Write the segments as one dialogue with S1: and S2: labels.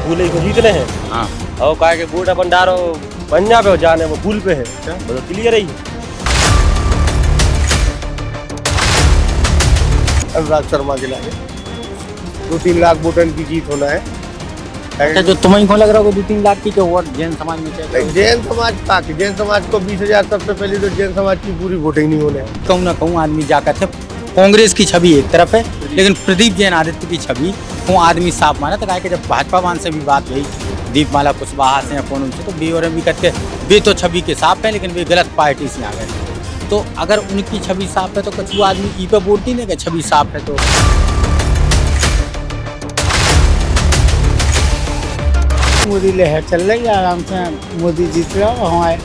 S1: फूले को जीतने हैं।
S2: हाँ
S1: और कहा कि वोट अपन डारो पंजाब पे जाने वो फूल पे है तो क्लियर है।
S3: अनुराग शर्मा के लागे 2-3 लाख वोटन की जीत होना है।
S2: अच्छा, जो तुम्हें को लग रहा होगा 2-3 लाख की वोट जैन समाज में चाहिए?
S3: जैन समाज का जैन समाज को 20,000 सबसे पहले तो जैन समाज की पूरी वोटिंग नहीं होने।
S2: कहूँ ना कहूँ आदमी जाकर थे, कांग्रेस की छवि एक तरफ है लेकिन प्रदीप जैन आदित्य की छवि वो आदमी साफ माना। तो कहा कि जब भाजपा मान से भी बात हुई दीपमाला कुशवाहा से या कौन उनसे, तो बी और भी करके वे तो छवि के साफ है लेकिन वे गलत पार्टी से आ गए। तो अगर उनकी छवि साफ है तो कछु आदमी ई पे वोट नहीं देगा, छवि साफ है तो।
S4: मोदी लहर चल रही है आराम से, मोदी जीत रहा है, हमारे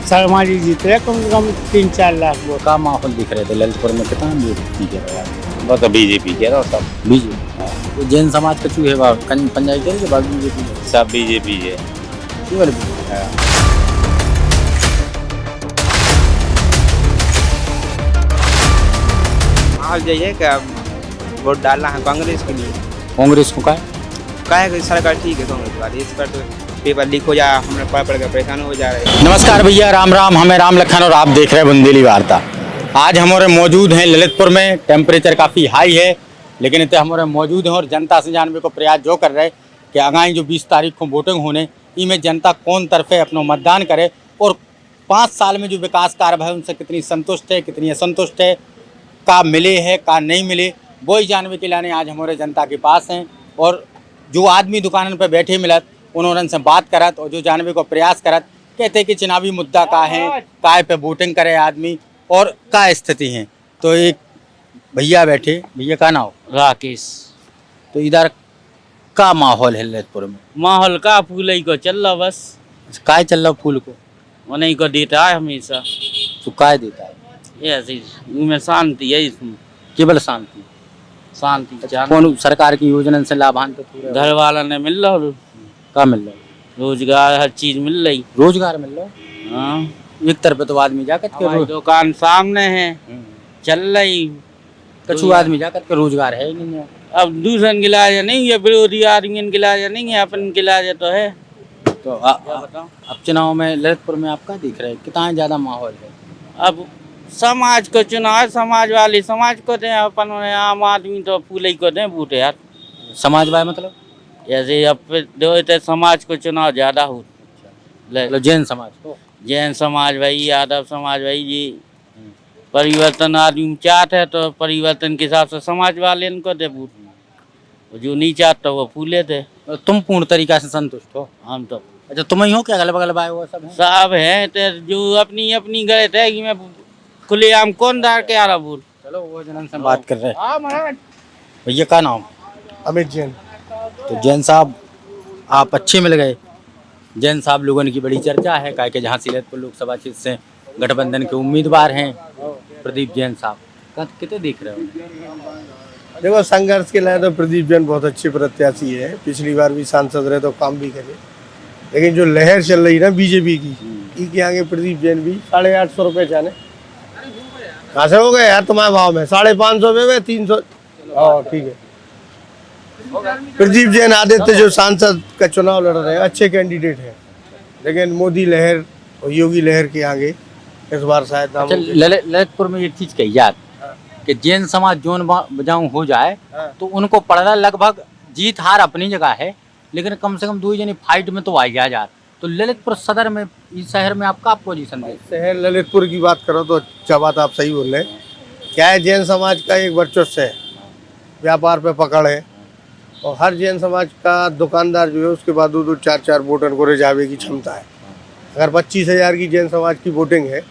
S4: शर्मा जी जीत रहे कम से कम 3-4 लाख वोट
S2: का माहौल दिख रहे थे ललितपुर में, कितना वोट दिखे
S1: वो तो बीजेपी के ना सब
S2: बीजेपी। तो जैन समाज का चूहे पंजाब के बाद बीजेपी
S1: सब बीजेपी है।
S5: माहौल जाइए क्या वोट डालना है कांग्रेस के लिए।
S2: कांग्रेस को का
S5: है कि सरकार ठीक है कांग्रेस वाली, इस पर तो पेपर लीक हो जाए, हम लोग पढ़ पढ़ के परेशान हो जा रहे हैं।
S2: नमस्कार भैया, राम राम। हमें राम लखन और आप देख रहे हैं बुंदेली वार्ता। आज हमारे मौजूद हैं ललितपुर में। टेम्परेचर काफ़ी हाई है लेकिन इतने हमारे मौजूद हैं और जनता से जानने को प्रयास जो कर रहे हैं कि आगामी जो 20 तारीख को वोटिंग होने इनमें जनता कौन तरफे अपना मतदान करे और 5 साल में जो विकास कार्य है उनसे कितनी संतुष्ट है कितनी असंतुष्ट है, का मिले है का नहीं मिले, वही जानने के लिए आज हमारे जनता के पास हैं। और जो आदमी दुकान पर बैठे मिलत उन्होंने उनसे बात करत और जो जानने को प्रयास करत कहते कि चुनावी मुद्दा का है, काय पे वोटिंग करे आदमी और का स्थिति है। तो एक भैया बैठे, भैया का नाम
S6: राकेश।
S2: तो इधर का माहौल है ललितपुर में?
S6: माहौल का फूल ही को चल रहा, बस
S2: काय चल रहा फूल को
S6: उन्हीं को देता है हमेशा।
S2: तो काय देता है?
S6: ऐसी में शांति है, इसमें
S2: केवल शांति
S6: शांति।
S2: कौन सरकार की योजना से लाभान्वित?
S6: घर वाला ने मिल रहा,
S2: का मिल रहा?
S6: रोजगार हर चीज मिल रही।
S2: रोजगार मिल रहा?
S6: हाँ,
S2: एक तरफ तो आदमी जाकर के
S6: दुकान सामने है चल रही,
S2: कछु आदमी जाकर के रोजगार है ही नहीं है।
S6: अब दूसरन गिलाज नहीं है, विरोधी आदमी गिलाज नहीं है, अपन गिलाज तो है।
S2: तो अब चुनाव में ललितपुर में आपका दिख रहा है कितना ज़्यादा माहौल है?
S6: अब समाज को चुनाव, समाज वाले समाज को दें, अपन आम आदमी तो फूल ही को दें वोट यार।
S2: समाजवादी मतलब
S6: जैसे अब दो समाज को चुनाव ज्यादा हो,
S2: जैन समाज को,
S6: जैन समाज भाई, यादव समाज भाई, ये परिवर्तन आदमी चाहते है तो परिवर्तन के हिसाब से समाज वाले इनको दे वोट, जो नहीं चाहता वो फूले थे।
S2: तुम पूर्ण तरीका से संतुष्ट हो?
S6: हम तो
S2: अच्छा, तुम ही हो क्या? अगल बगल आए हुआ सब
S6: सब है तो जो अपनी अपनी गए थे कि मैं खुलेआम कौन दार के आ रहा वोट।
S2: चलो वो जनन से बात कर रहे हैं। भैया का नाम?
S3: अमित जैन।
S2: तो जैन साहब आप अच्छे मिल गए। जैन साहब लोगों की बड़ी चर्चा है क्या कि जहाँ से ललितपुर लोकसभा क्षेत्र से गठबंधन के उम्मीदवार हैं प्रदीप जैन साहब, कितने दिख रहे हो?
S3: देखो, संघर्ष के लिए तो प्रदीप जैन बहुत अच्छे प्रत्याशी है, पिछली बार भी सांसद रहे तो काम भी करे। लेकिन जो लहर चल रही है ना बीजेपी की, इसके आगे प्रदीप जैन भी 850 रुपये जाने कहाँ से हो गए यार तुम्हारे भाव में? 550 में 300। हाँ ठीक है। प्रदीप जैन आदित्य जो सांसद का चुनाव लड़ रहे हैं अच्छे कैंडिडेट हैं, लेकिन मोदी लहर और योगी लहर के आगे इस बार शायद
S2: अच्छा, ललितपुर में एक चीज कही याद कि जैन समाज जोन बजाऊ हो जाए तो उनको पड़ना लगभग जीत हार अपनी जगह है लेकिन कम से कम 2 जने फाइट में तो आ जा। तो ललितपुर सदर में इस शहर में आपका पोजीशन है?
S3: शहर ललितपुर की बात करो तो अच्छा बात आप सही बोल रहे हैं। क्या है, जैन समाज का एक वर्चस्व है, व्यापार पे पकड़ है और हर जैन समाज का दुकानदार जो है उसके बाद 2-4 वोटर को रिझावे की क्षमता है। अगर 25,000 की जैन समाज की वोटिंग है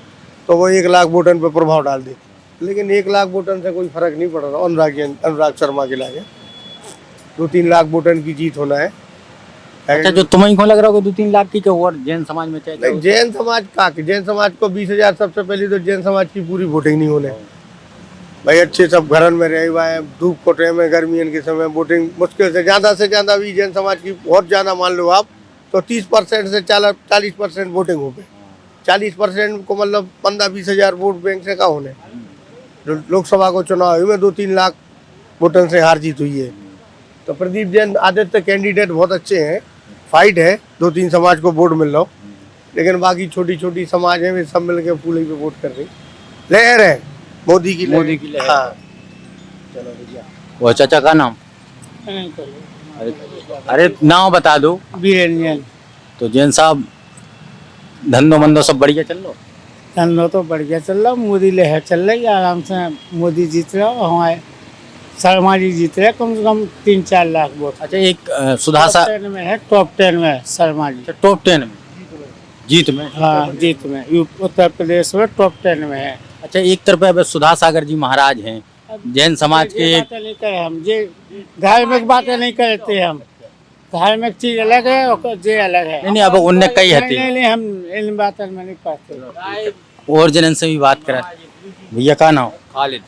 S3: तो वो 1 लाख वोटर पे प्रभाव डाल दे, लेकिन 1 लाख वोटर से कोई फर्क नहीं पड़ रहा। अनुराग शर्मा के लागे 2-3 लाख वोटर की जीत होना है।
S2: अच्छा, जो तुम्हें को लग रहा होगा 2-3 लाख की वोट जैन समाज में चाहिए?
S3: नहीं, जैन समाज का जैन समाज को 20,000 सबसे पहले तो जैन समाज की पूरी वोटिंग नहीं होने भाई। अच्छे सब घरन में रहे हुआ है, धूप कोटे में गर्मियों के समय वोटिंग मुश्किल से ज़्यादा भी जैन समाज की बहुत ज़्यादा मान लो आप तो 30% से 40% वोटिंग हो गई। 40% को मतलब 15-20 हज़ार वोट बैंक से का होने। जो लोकसभा को चुनाव हुए में 2-3 लाख वोटर से हार जीत हुई है, तो तो प्रदीप जैन आदित्य कैंडिडेट बहुत अच्छे हैं, फाइट है, 2-3 समाज को वोट मिल रहा हो, लेकिन बाकी छोटी छोटी समाज है वे सब मिलकर फूले पे वोट कर रही। लहर है मोदी की लहर। हाँ
S2: वो चाचा का नाम? अरे नाम बता दो।
S4: बीरेन जैन।
S2: तो जैन साहब धंधो मंदो सब बढ़िया चल लो?
S4: धंधो तो बढ़िया चल रहा, मोदी लहर चल रही है आराम से, मोदी जीत रहा और हमारे शर्मा जी जीत रहे कम से कम 3-4 लाख वोट।
S2: अच्छा एक सुधा सा
S4: टॉप 10 में है, टॉप 10 में है शर्मा जी।
S2: टॉप 10 में जीत में?
S4: हाँ जीत में, उत्तर प्रदेश में टॉप 10 में है।
S2: अच्छा एक तरफ अब सुधा सागर जी महाराज हैं, जैन समाज के
S4: ये बातें नहीं करे हम, ये धार्मिक बातें नहीं करते हम, धार्मिक चीज अलग है और ये अलग है।
S2: नहीं अब उनने कही है
S4: नहीं हम इन बातों में नहीं पढ़ते।
S2: और जन से भी बात करें। भैया का नाम?
S7: खालिद।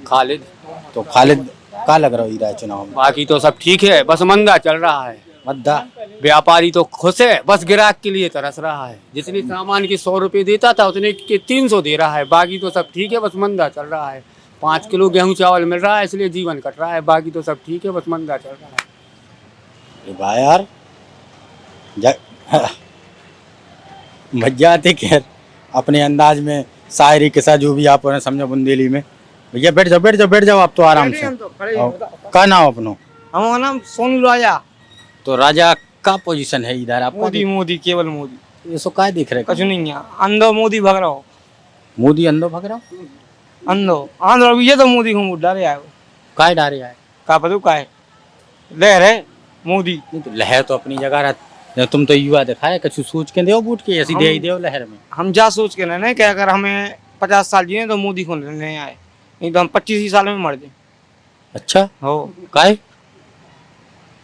S7: खालिद।
S2: तो खालिद का लग रहा है चुनाव में?
S7: बाकी तो सब ठीक है, बस मंदा चल रहा है।
S2: मद्दा
S7: व्यापारी तो खुश है, बस ग्राहक के लिए तरस रहा है। जितनी सामान की 100 रुपये देता था उतने के 300 दे रहा है। बाकी तो सब ठीक है, बस मंदा चल रहा है। 5 किलो गेहूं चावल मिल रहा है, इसलिए जीवन कट रहा है। बाकी तो सब ठीक है, बस मंदा चल रहा है।
S2: भाई यार भैया आते खैर अपने अंदाज में शायरी किस्सा जो भी आप समझो बुंदेली में। भैया बैठ जाओ आप तो आराम से। का नाम अपनो?
S8: हमारा नाम सोनू राजा।
S2: तो राजा का पोजीशन है इधर आप?
S8: मोदी केवल मोदी।
S2: ये सो काय दिख रहे?
S8: कुछ नहीं है, अंधो मोदी भग रहा हो।
S2: मोदी अंधो भग रहा हो?
S8: अंधो आंध्र भी तो मोदी को डाले आए
S2: काय डारे आए?
S8: का पता का है लहर है मोदी।
S2: नहीं तो लहर तो अपनी जगह रहती, तुम तो युवा दिखाए कछु सोच के दो वोट के ऐसी दे दो लहर में।
S8: हम जा सोच के ना कि अगर हमें 50 साल जिए तो मोदी को लेने आए, नहीं तो हम 25 ही साल में मर जाए।
S2: अच्छा
S8: हो
S2: काय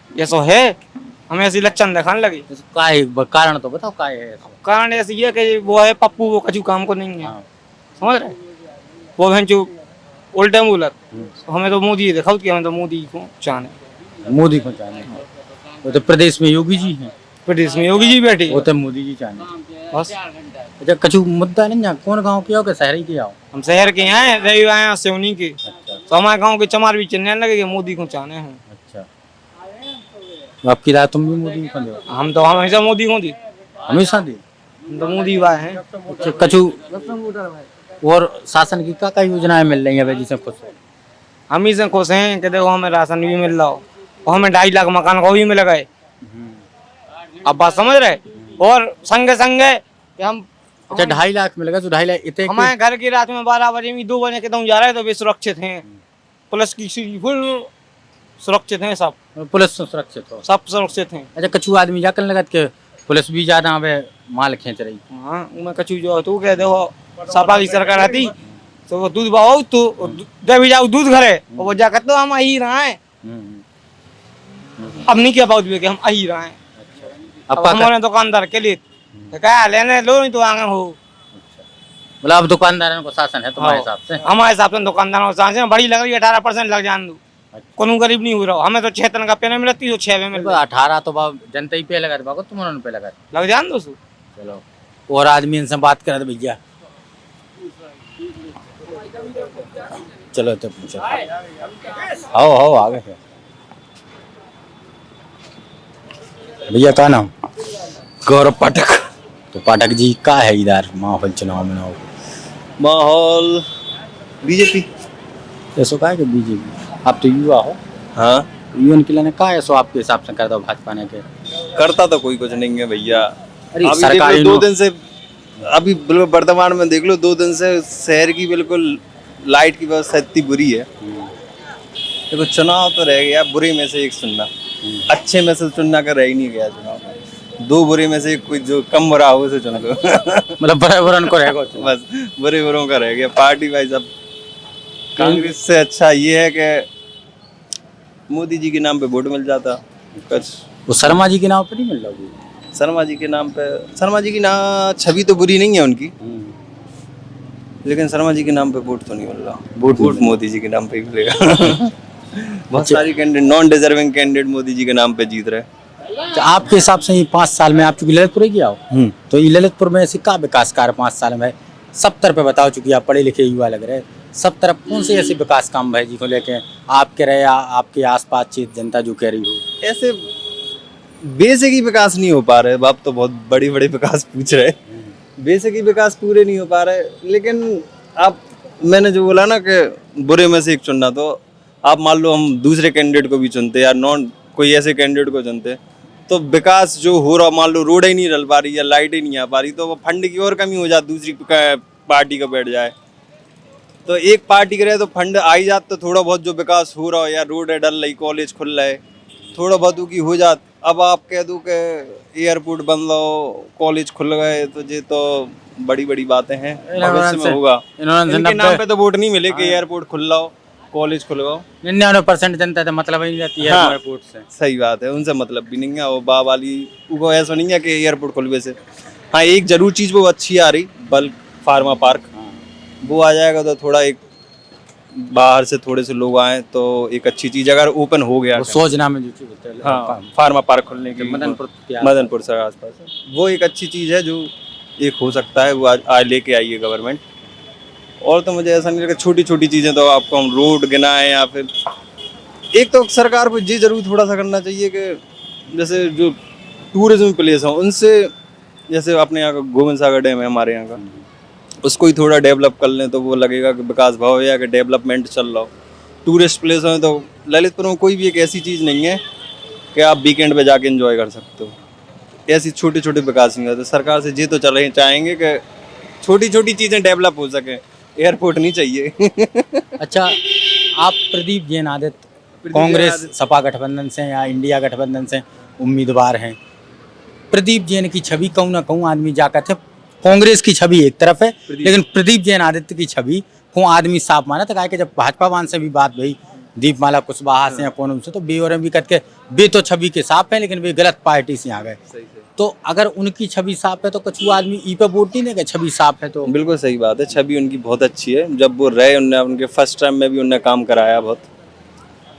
S8: ये सो है, हमें ऐसी लक्षण दिखाने लगे।
S2: काय कारण तो बताओ काय है?
S8: कारण ऐसे ये कि वो है पप्पू, वो कछु काम को नहीं है। समझ रहे, वो बहन जो उल्टे बोलत, हमें तो मोदी दिखाओ कि हमें तो मोदी को चाहने।
S2: मोदी को चाहने? वो तो प्रदेश में योगी जी हैं,
S8: प्रदेश में योगी जी बैठे,
S2: वो तो मोदी जी चाहने
S8: बस।
S2: अच्छा कछु मुद्दा नहीं? कौन गाँव के हो के शहर के आओ?
S8: हम शहर के हैं, रही आए सिवनी के। तो हमारे गांव के चमार भी चलने लगे कि मोदी को चाहने हैं।
S2: अच्छा तो आपकी राय तुम भी मोदी को दो?
S8: हम तो हमेशा मोदी को दी,
S2: हमेशा दे।
S8: हम तो मोदी वाले हैं।
S2: अच्छा कछु और शासन की क्या योजनाएं मिल रही है जिससे खुश है?
S8: हम ही से खुश हैं कि देखो हमें राशन भी मिल रहा हो और हमें 2.5 लाख मकान को भी मिल गए। अब बात समझ रहे, और संगे संगे हम
S2: अच्छा 2.5 लाख मिल गया तो 2.5 लाख इतने
S8: हमारे घर की रात में 12 बजे में 2 बजे के तुम जा रहे तो वे सुरक्षित हैं। पुलिस की फुल सुरक्षित हैं, सब
S2: पुलिस सुरक्षित हो?
S8: सब सुरक्षित हैं।
S2: अच्छा कछु आदमी जाकर लगत के पुलिस भी ज्यादा हमें माल खींच रही?
S8: हाँ मैं कछु जो तू कह देखो सपा की सरकार आती तो वो दूध बहाओ तो दे भी जाओ दूध घरे और वो जाकर तो हम आई रहा है। अब नहीं क्या बात कि हम आई रहा है। अब हमारे दुकानदार के लिए क्या लेने लो नहीं तो आगे हो।
S2: मतलब अब दुकानदारों को शासन है तुम्हारे हिसाब से?
S8: हमारे हिसाब से दुकानदारों को शासन बड़ी लग रही है, 18% लग जान दो। कोनो गरीब नहीं हो रहा, हमें तो 6 का पेन मिलती है, 6 में मिल
S2: 18 तो जनता ही पे लगा बाबा, तुम उन्होंने पे लगा
S8: लग जान दो।
S2: चलो और आदमी इनसे बात करे भैया, चलो तो पूछो। आओ आगे भैया का नाम? गौरव पाठक। तो पाठक जी का है इधर माहौल चुनाव में?
S1: माहौल बीजेपी।
S2: ऐसो का है कि बीजेपी? आप तो युवा हो।
S1: हाँ
S2: युवा के लिए का ऐसो आपके हिसाब से कर दो भाजपा ने के?
S1: करता तो कोई कुछ नहीं है भैया।
S2: अरे
S1: अभी
S2: सरकारी
S1: 2 दिन से, अभी बिल्कुल वर्तमान में देख लो 2 दिन से शहर की बिल्कुल लाइट की व्यवस्था इतनी बुरी है। देखो चुनाव तो रह गया बुरे में से एक चुनना, अच्छे में से चुनना का रह ही नहीं गया चुनाव में। 2 बुरे में से कोई जो कम बुरा हो उसे चुन लो।
S2: मतलब बड़े बुरा को रहेगा
S1: बस बुरे बुरों का रह गया। पार्टी वाइज अब कांग्रेस से अच्छा ये है कि मोदी जी के नाम पे वोट मिल जाता कुछ।
S2: वो शर्मा जी के नाम पे नहीं मिल रहा?
S1: शर्मा जी के नाम पे, शर्मा जी की ना छवि तो बुरी नहीं है उनकी, लेकिन शर्मा जी के नाम पे वोट तो नहीं मिल रहा। वोट मोदी जी के नाम पे ही मिलेगा। बहुत सारी candidate non deserving candidate Modi ji के नाम पे जीत रहे।
S2: तो आपके हिसाब से 5 साल में आप चूंकि ललितपुर ही गया हो, तो ये ललितपुर में ऐसी का विकास कार्य 5 साल में? सब तरफ बताओ, चूंकि आप पढ़े लिखे युवा लग रहे, सब तरफ कौन से ऐसे विकास काम भाई जी को लेके आपके रहे आपके आसपास क्षेत्र जनता जो कह रही हो?
S1: ऐसे बेसिक ही विकास नहीं हो पा रहे। आप तो बहुत बड़ी बड़ी विकास पूछ रहे हैं, बेसिक ही विकास पूरे नहीं हो पा रहे। लेकिन आप, मैंने जो बोला ना कि बुरे में से एक चुनना, तो आप मान लो हम दूसरे कैंडिडेट को भी चुनते या नॉन कोई ऐसे कैंडिडेट को चुनते, तो विकास जो हो रहा, मान लो रोड ही नहीं डल पा रही या लाइट ही नहीं आ पा रही, तो वो फंड की और कमी हो जाती, दूसरी पार्टी का बैठ जाए। तो एक पार्टी करे तो फंड आ ही जात, तो थोड़ा बहुत जो विकास हो रहा हो या रोड है डल रही, कॉलेज खुल रहा है, थोड़ा बहुत की हो जात। अब आप कह दो कि एयरपोर्ट बन लो, कॉलेज खुल गए, तो ये तो बड़ी बड़ी बातें हैं, भविष्य में होगा। इनके नाम पे तो वोट नहीं मिले कि एयरपोर्ट खुल रहा हो, कॉलेज खुल गया।
S2: 99% जनता तो मतलब ही नहीं रहती है
S1: हाँ,
S2: एयरपोर्ट से।
S1: सही बात है, उनसे मतलब भी नहीं है। और बा वाली वो ऐसा नहीं है कि एयरपोर्ट खुलवे से। हाँ, एक जरूर चीज वो अच्छी आ रही, बल्क फार्मा पार्क, वो आ जाएगा तो थोड़ा एक बाहर से थोड़े से लोग आए तो एक अच्छी चीज अगर ओपन हो गया।
S2: वो सोजना में जो चीज़ होता है,
S1: हाँ, फार्मा पार्क खुलने के
S2: मदनपुर
S1: मदनपुर से आसपास, वो एक अच्छी चीज है जो एक हो सकता है, वो आज लेके आई है गवर्नमेंट। और तो मुझे ऐसा नहीं लगा, छोटी छोटी चीजें तो आपको हम रोड गिनाएं या फिर एक तो सरकार को ये जरूर थोड़ा सा करना चाहिए कि जैसे जो टूरिज्म प्लेस हो उनसे, जैसे अपने यहाँ का गोविंद सागर डैम है हमारे यहाँ का, उसको ही थोड़ा डेवलप कर लें तो वो लगेगा कि विकास भाव या कि डेवलपमेंट चल रहा हो। टूरिस्ट प्लेस हो तो ललितपुर में कोई भी एक ऐसी चीज़ नहीं है कि आप वीकेंड पे जाके एंजॉय कर सकते हो। ऐसी छोटे छोटे विकास नहीं होते। सरकार से ये तो चल रहे चाहेंगे कि छोटी छोटी चीज़ें डेवलप हो सकें, एयरपोर्ट नहीं चाहिए।
S2: अच्छा, आप प्रदीप जैन आदित्य कांग्रेस सपा गठबंधन से या इंडिया गठबंधन से उम्मीदवार हैं। प्रदीप जैन की छवि कहूँ ना कहूँ आदमी जाकर थे, कांग्रेस की छवि एक तरफ है, लेकिन प्रदीप जैन आदित्य की छवि को आदमी साफ माना। तो कहा कि जब भाजपा वान से भी बात भई, दीपमाला कुशवाहा से या कौन से, तो बे और भी करके बे तो छवि के साफ है, लेकिन वे गलत पार्टी से आ गए। तो अगर उनकी छवि साफ है तो कुछ आदमी ई पे वोट नहीं देगा, छवि साफ है तो।
S1: बिल्कुल सही बात है, छवि उनकी बहुत अच्छी है। जब वो रहे, उनने उनके फर्स्ट टर्म में भी उनने काम कराया बहुत,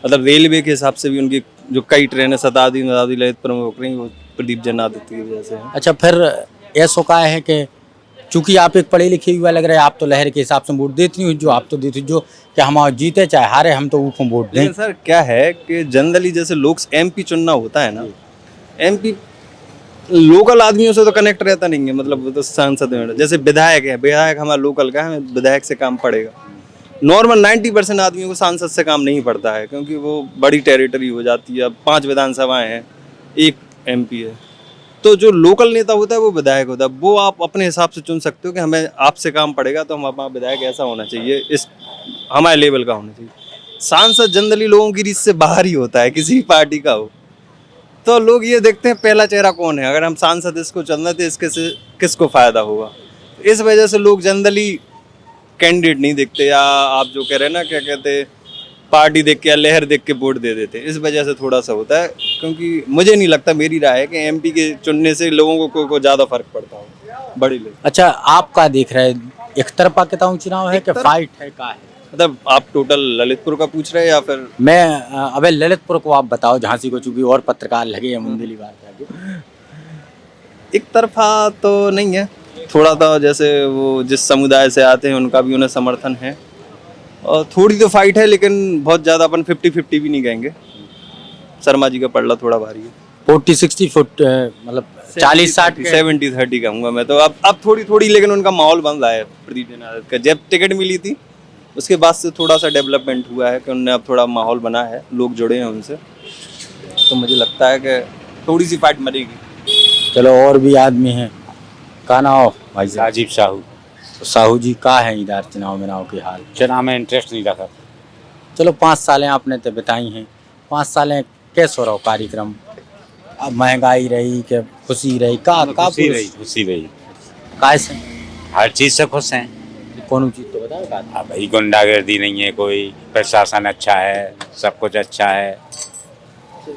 S1: मतलब रेलवे के हिसाब से भी उनकी जो कई ट्रेनें शताब्दी ललितपुर में रुक रही, वो प्रदीप जैन आदित्य की वजह से है।
S2: अच्छा, फिर ऐसा का है कि चूंकि आप एक पढ़े लिखे हुआ लग रहे हैं, आप तो लहर के हिसाब से वोट देती हूँ, जो आप तो देती जो कि हम जीते चाहे हारे हम तो ऊपर वोट दें।
S1: सर क्या है कि जनरली जैसे लोग एमपी चुनना होता है ना, एमपी लोकल आदमियों से तो कनेक्ट रहता नहीं है, मतलब वो तो सांसद में जैसे विधायक है, विधायक हमारा लोकल का है, विधायक से काम पड़ेगा। नॉर्मल 90% आदमियों को सांसद से काम नहीं पड़ता है, क्योंकि वो बड़ी टेरिटरी हो जाती है। अब 5 विधानसभाएं हैं, 1 एमपी है, तो जो लोकल नेता होता है वो विधायक होता है। वो आप अपने हिसाब से चुन सकते हो कि हमें आपसे काम पड़ेगा तो हम अपना विधायक ऐसा होना चाहिए, इस हमारे लेवल का होना चाहिए। सांसद जनरली लोगों की रीत से बाहर ही होता है, किसी पार्टी का हो, तो लोग ये देखते हैं पहला चेहरा कौन है, अगर हम सांसद इसको चुन रहे थे इसके से किसको फायदा होगा। इस वजह से लोग जनरली कैंडिडेट नहीं देखते, या आप जो कह रहे हैं ना, क्या कहते, पार्टी देख के या लहर देख के वोट दे देते। इस वजह से थोड़ा सा होता है, क्योंकि मुझे नहीं लगता, मेरी राय है कि एमपी के चुनने से लोगों को ज़्यादा फर्क पड़ता हो बड़ी लोग।
S2: अच्छा, आपका देख रहे एक तरफा कितना चुनाव है कि फाइट है का है?
S1: मतलब आप टोटल ललितपुर का पूछ रहे हैं या फिर?
S2: मैं अबे ललितपुर को आप बताओ, झांसी को, चूंकि और पत्रकार लगे हैं मुंदेली बात।
S1: एक तरफा तो नहीं है, थोड़ा तो जैसे वो जिस समुदाय से आते हैं उनका भी उन्हें समर्थन है, और थोड़ी तो फाइट है, लेकिन बहुत ज़्यादा अपन 50-50 भी नहीं कहेंगे। शर्मा जी का पड़ला थोड़ा भारी है,
S2: 40-60 फुट, मतलब 40-60
S1: 70-30 कहूँगा मैं तो। अब थोड़ी थोड़ी, लेकिन उनका माहौल बन रहा है प्रदीप जैन आदित्य का। जब टिकट मिली थी उसके बाद से थोड़ा सा डेवलपमेंट हुआ है कि उनने अब थोड़ा माहौल बना है, लोग जुड़े हैं उनसे, तो मुझे लगता है कि थोड़ी सी फाइट मरेगी।
S2: चलो, और भी आदमी हैं, का नाम भाई?
S9: राजीव साहू।
S2: तो साहू जी का है इधर चुनाव में के हाल?
S9: चुनाव में इंटरेस्ट नहीं रखा।
S2: चलो, 5 सालें आपने तो बिताई हैं, 5 सालें कैसे रहो कार्यक्रम? अब महंगाई रही कि खुशी रही?
S9: खुशी रही
S2: कैसे?
S9: हर चीज़ से खुश हैं।
S2: कौन चीज़ तो बताओ।
S9: हाँ भाई, गुंडागर्दी नहीं है कोई, प्रशासन अच्छा है, सब कुछ अच्छा है।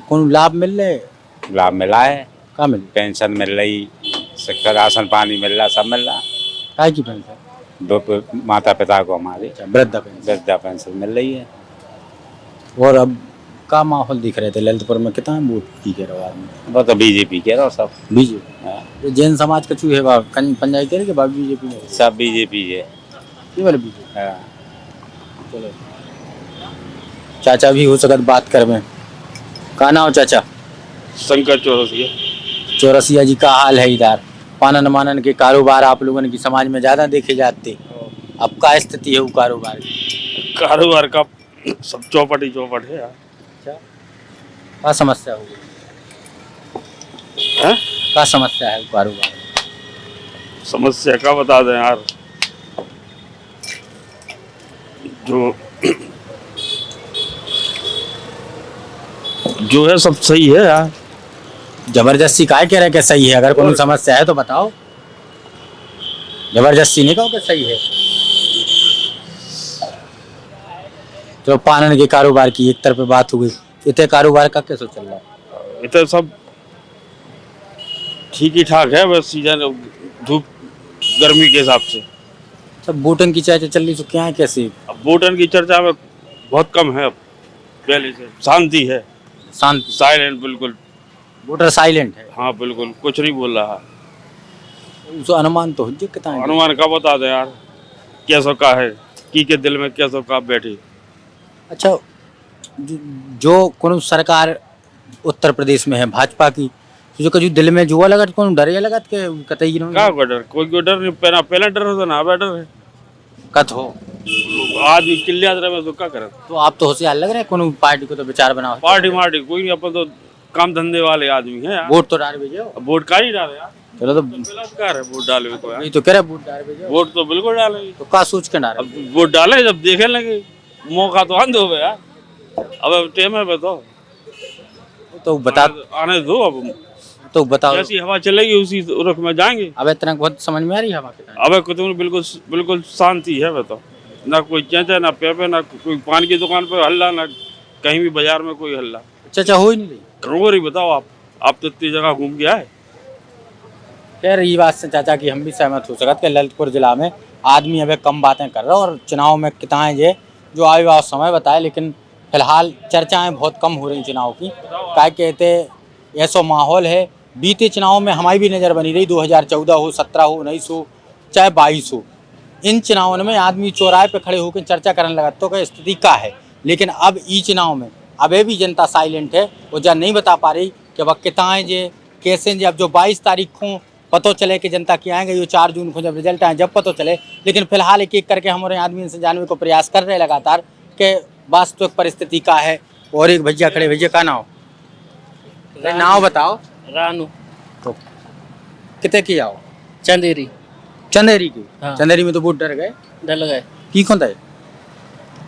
S2: कौन लाभ मिल रहे?
S9: लाभ मिला है,
S2: का मिल?
S9: पेंशन मिल रही, शिक्षा, राशन पानी मिल रहा, सब मिल रहा।
S2: काय की पेंशन?
S9: 2 माता पिता को हमारे वृद्धा पेंशन मिल रही है।
S2: और अब का माहौल दिख रहे थे ललितपुर में? कितना वोट की कह रहे आदमी?
S9: वो तो बीजेपी कह रहा सब।
S2: बीजेपी?
S9: हाँ।
S2: जैन समाज का चूहे पंजाब कह रहे कि बीजेपी में?
S9: सब बीजेपी है।
S2: बीजेपी?
S9: हाँ।
S2: चलो चाचा भी हो सकत बात करवे। का नाम हो चाचा?
S10: शंकर चौरसिया।
S2: चौरसिया जी, का हाल है इधर? पानन मानन के कारोबार आप लोगों की समाज में ज्यादा देखे जाते, अब का स्थिति है वो कारोबार की?
S10: कारोबार का सब चौपट ही चौपट है यार।
S2: क्या समस्या हो गई?
S10: हैं?
S2: क्या समस्या है वो कारोबार?
S10: समस्या का बता दें यार, जो जो है सब सही है यार।
S2: जबरदस्ती काय कह रहे कि सही है? अगर कोई समस्या है तो बताओ, जबरदस्ती नहीं कहो कि सही है। तो पानन के कारोबार की एक तरफ बात हो गई, इतने कारोबार का कैसे चल रहा है?
S10: इतना सब ठीक ही ठाक है, बस सीजन धूप गर्मी के हिसाब से।
S2: सब वोटन की चर्चा चल रही तो क्या है कैसे?
S10: अब वोटन की चर्चा में बहुत कम है, अब पहले से शांति है,
S2: शांति,
S10: साइलेंट बिल्कुल।
S2: वोटर साइलेंट है।
S10: हाँ बिल्कुल, कुछ नहीं बोल रहा।
S2: उसको अनुमान तो हो कितना है?
S10: अनुमान का बता दे यार, कैसो का है की के दिल में कैसो का बैठी।
S2: अच्छा, जो कोनो सरकार उत्तर प्रदेश में है भाजपा की, तो जो कजू दिल में जुआ लगत कोनो डर लगत के कतई
S10: का को डर? कोई को डर नहीं, पहला पहला डर हो तो ना डर है
S2: कत हो।
S10: आज भी चिल्लियात रहे तो क्या करे।
S2: तो आप तो होशियार लग रहे हैं, कोनो पार्टी को तो विचार बनाओ।
S10: पार्टी मार्टी कोई नहीं, अपन तो काम धंधे वाले आदमी हैं यार।
S2: वोट तो डाल भेजो।
S10: अब वोट का ही डाले यार,
S2: चलो तो
S10: बलात्कार है वोट डाले को यार।
S2: नहीं तो कह रहे वोट डाल भेजो।
S10: वोट तो बिल्कुल डाले,
S2: तो का सोच के डाले?
S10: अब वोट डाले जब देखे लगे, मौका तो अंध हो गया यार। अब टाइम है बताओ,
S2: तो बता,
S10: आने दो, अब
S2: तो बताओ
S10: जैसी हवा चलेगी उसी रुख में जाएंगे।
S2: अब इतना बहुत समझ में आ रही है हवा के?
S10: अब कुतुब बिल्कुल बिल्कुल शांति है बताओ, ना कोई चेंचा, ना पेपे, ना कोई पान की दुकान पे हल्ला, ना कहीं भी बाजार में कोई हल्ला।
S2: चाचा हो ही नहीं रही।
S10: रोर ही बताओ आप तो इतनी जगह घूम के आए।
S2: कह रही बात से चाचा की हम भी सहमत हो सकते कि ललितपुर जिला में आदमी अब कम बातें कर रहा है और चुनाव में किताएं ये जो आए हुआ समय बताए, लेकिन फिलहाल चर्चाएं बहुत कम हो रही चुनाव की। क्या कहते ऐसा माहौल है, बीते चुनाव में हमारी भी नज़र बनी रही, 2014 हो, 17 हो, 19 हो, चाहे 22 हो, इन चुनावों में आदमी चौराहे पे खड़े होकर चर्चा करने लगा तो क्या स्थिति का है। लेकिन अब ई चुनाव में अबे भी जनता साइलेंट है, वो जब नहीं बता पा रही कि वह किताएँ जे कैसे जे। अब जो 22 तारीख को पता चले कि जनता की आएंगे, जो 4 जून को जब रिजल्ट आए जब पता चले। लेकिन फिलहाल एक एक करके हमारे आदमी से जानने को प्रयास कर रहे लगातार कि वास्तविक परिस्थिति का है। और एक भैया खड़े, भैया का नाम? नाम बताओ।
S8: रानू।
S2: तो कितने की आओ?
S8: चंदेरी।
S2: चंदेरी की?
S8: हाँ।
S2: चंदेरी में तो वोट डर गए,
S8: डल गए।
S2: की कौन था?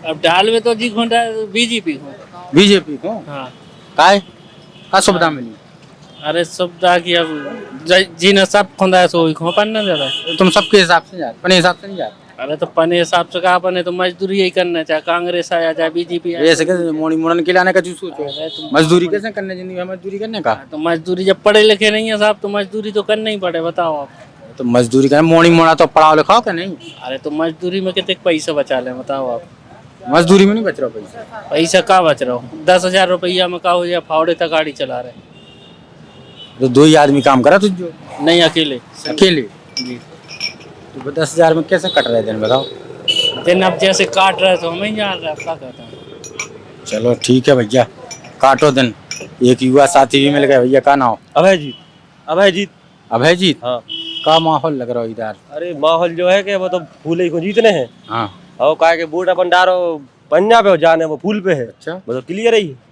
S8: अब डाल में तो जी घोंटा बीजेपी को।
S2: बीजेपी को?
S8: हाँ।
S2: का सुविधा मिली?
S8: अरे सुविधा की अब जी ने सब खुदा सो ही खोपन ना जरा।
S2: तुम सबके हिसाब से जाते, अपने हिसाब से नहीं जाते?
S8: अरे तो पने हिसाब से कहा, अपने तो मजदूरी यही करना, चाहे कांग्रेस आया चाहे बीजेपी आया।
S2: ऐसे कैसे मोड़ी मुड़न के लाने का जो सोचो? मजदूरी कैसे करने, जिंदगी में मजदूरी करने का?
S8: तो मजदूरी जब पढ़े लिखे नहीं है साहब तो मजदूरी तो करना ही पड़े, बताओ आप।
S2: तो मजदूरी करने मोड़ी मोड़ा तो पढ़ाओ लिखाओ क्या नहीं?
S8: अरे तो मजदूरी में कितने पैसे बचा ले, बताओ आप।
S2: मजदूरी में नहीं बच रहा पैसा?
S8: पैसा कहाँ बच रहा हो? 10,000 रुपया में कहा हो या फावड़े तक गाड़ी चला रहे।
S2: तो 2 ही आदमी काम करा तुझ जो?
S8: नहीं अकेले।
S2: अकेले?
S8: जी।
S2: तो 10,000 में कैसे कट रहे दिन बताओ?
S8: दिन अब जैसे काट रहे तो हमें जान रहे, क्या कहते हैं।
S2: चलो ठीक है भैया, काटो दिन। एक युवा साथी भी मिल गए, भैया का नाम?
S11: अभयजीत। अभयजीत।
S2: अभयजीत?
S11: हाँ।
S2: का माहौल लग रहा है इधर?
S11: अरे माहौल जो है कि वो तो फूले को जीतने हैं।
S2: हाँ।
S11: और कहा कि वोट अपन डारो पंजाब पे जाने वो फूल पे है।
S2: अच्छा,
S11: वो तो क्लियर ही है।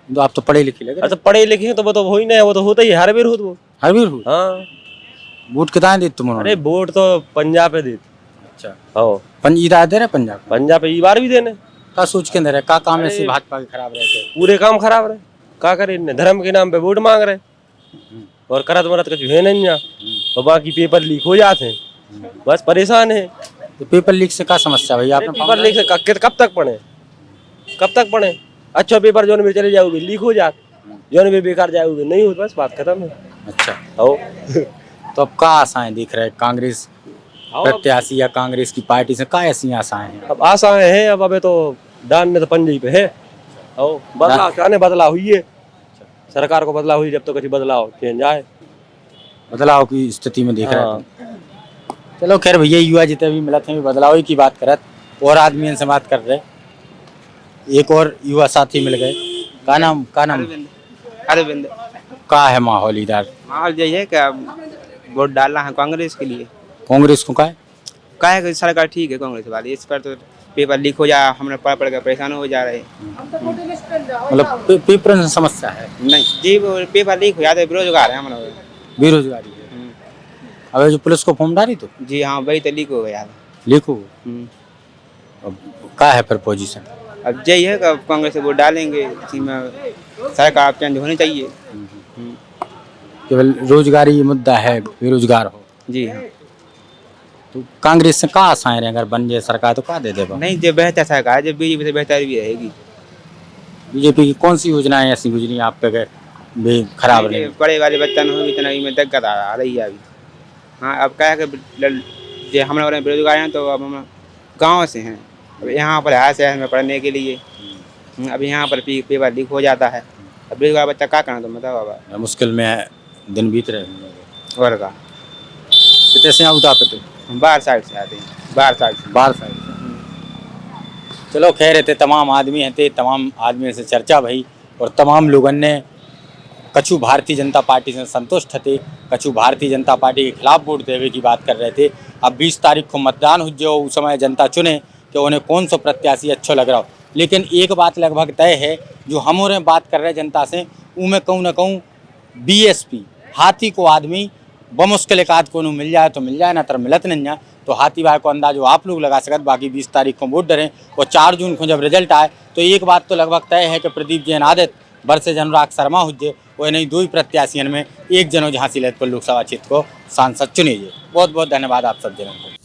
S2: तो आप तो पढ़े लिखे लगे।
S11: तो पढ़े लिखे हैं तो वो तो हो ही नहीं है, वो तो होता ही है हर बार हो वो।
S2: हर वीर हो?
S11: हाँ।
S2: वोट कितना देते तुम?
S11: अरे वोट तो पंजाब पे देते।
S2: अच्छा।
S11: हाँ।
S2: पंजीदा दे रहे पंजाब?
S11: पंजाब पे ई बार भी देने।
S2: का सोच के अंदर है, का काम ऐसे भाजपा के खराब रहते?
S11: पूरे काम खराब रहे, क्या करे, धर्म के नाम पे वोट मांग रहे और करत मरत कुछ है नहीं। और बाकी पेपर लीक हो जाते हैं, बस परेशान है।
S2: तो पेपर लीक से क्या समस्या भैया? आपने
S11: पेपर लीक से कब तक पढ़े, कब तक पढ़े? अच्छा पेपर जो भी चले जाओगे लीक हो जात, जो भी बेकार जाओगे नहीं हो, बस बात खत्म है।
S2: अच्छा
S11: हो।
S2: तो अब क्या आशाएं दिख रहे हैं कांग्रेस प्रत्याशी या कांग्रेस की पार्टी से? क्या ऐसी आशाएं हैं?
S11: अब आशाएं हैं, अब अबे तो डान में तो पंजे पे है। हो बदलाव चाहने, बदलाव हुई है, सरकार को बदलाव हुई, जब तो कभी बदलाव चेंज आए,
S2: बदलाव की स्थिति में देख रहे हैं। चलो खैर भैया, युवा जितने भी मिलत हैं बदलाव की बात करत। और आदमी से बात कर रहे, एक और युवा साथी मिल गए। का नाम
S5: अरविंद।
S2: का है माहौल इधर?
S5: माहौल यही है कि वोट डालना है कांग्रेस के लिए।
S2: कांग्रेस को का है?
S5: कि सरकार ठीक है कांग्रेस वाली, इस पर तो पेपर लीक हो जा, हमने पढ़ कर परेशान हो जा रहे।
S2: मतलब पेपर में समस्या है?
S5: नहीं जी, वो पेपर लीक हो जाते, बेरोजगार है हम लोग।
S2: बेरोजगारी है। अबे जो पुलिस को फॉर्म डाली तो?
S5: जी हाँ, वही तो लीक हो गया।
S2: लीक हो? अब का है फिर पोजीशन?
S5: अब यही है कि कांग्रेस से वोट डालेंगे, इसी में सरकार चेंज होनी चाहिए।
S2: केवल रोजगारी मुद्दा है, बेरोजगार हो।
S5: जी हाँ।
S2: तो कांग्रेस से का आशाएं रहे, अगर बन जाए सरकार तो का दे देगा?
S5: नहीं, जो बेहतर सरकार, जो बीजेपी से बेहतर भी रहेगी।
S2: बीजेपी की कौन सी योजनाएं ऐसी गुजरी आप पे भी खराब रही?
S5: बड़े वाले बच्चा नहीं हुई, इतना में दिक्कत आ रही है अभी। हाँ, अब क्या है कि जो हम लोग बेरोजगार हैं, तो अब हम गाँव से हैं, अब यहाँ पर है शहर में पढ़ने के लिए। अब यहाँ पर पेपर लीक हो जाता है, अब बेरोजगार बच्चा क्या करना, तो मतलब बाबा
S2: मुश्किल में दिन बीत रहे।
S5: और का
S2: कितने से उठा पे तो?
S5: बाहर साइड से आते हैं, बाहर साइड से।
S2: चलो खैर रहते तमाम आदमी हैं, तमाम आदमी से चर्चा भई और तमाम लोगों ने कछु भारतीय जनता पार्टी से संतुष्ट थे, कछु भारतीय जनता पार्टी के खिलाफ वोट देवे की बात कर रहे थे। अब 20 तारीख को मतदान हो जो उस समय जनता चुने कि उन्हें कौन सा प्रत्याशी अच्छा लग रहा हो। लेकिन एक बात लगभग तय है, जो हम और बात कर रहे जनता से, उनमें कहूँ न कहूँ बीएसपी हाथी को आदमी बमुश्किल एक आध को मिल जाए तो मिल जाए, ना तर मिलत नहीं जाए। तो हाथी भाई को अंदाजो आप लोग लगा सकते, बाकी 20 तारीख को वोट डरें और 4 जून को जब रिजल्ट आए तो एक बात तो लगभग तय है कि प्रदीप जैन आदित्य वर्सेज अनुराग शर्मा हुज्जे वो नहीं, 2 ही प्रत्याशियों में एक जनो झांसी ललितपुर लोकसभा क्षेत्र को सांसद चुनीजिए। बहुत बहुत धन्यवाद आप सब जनों को।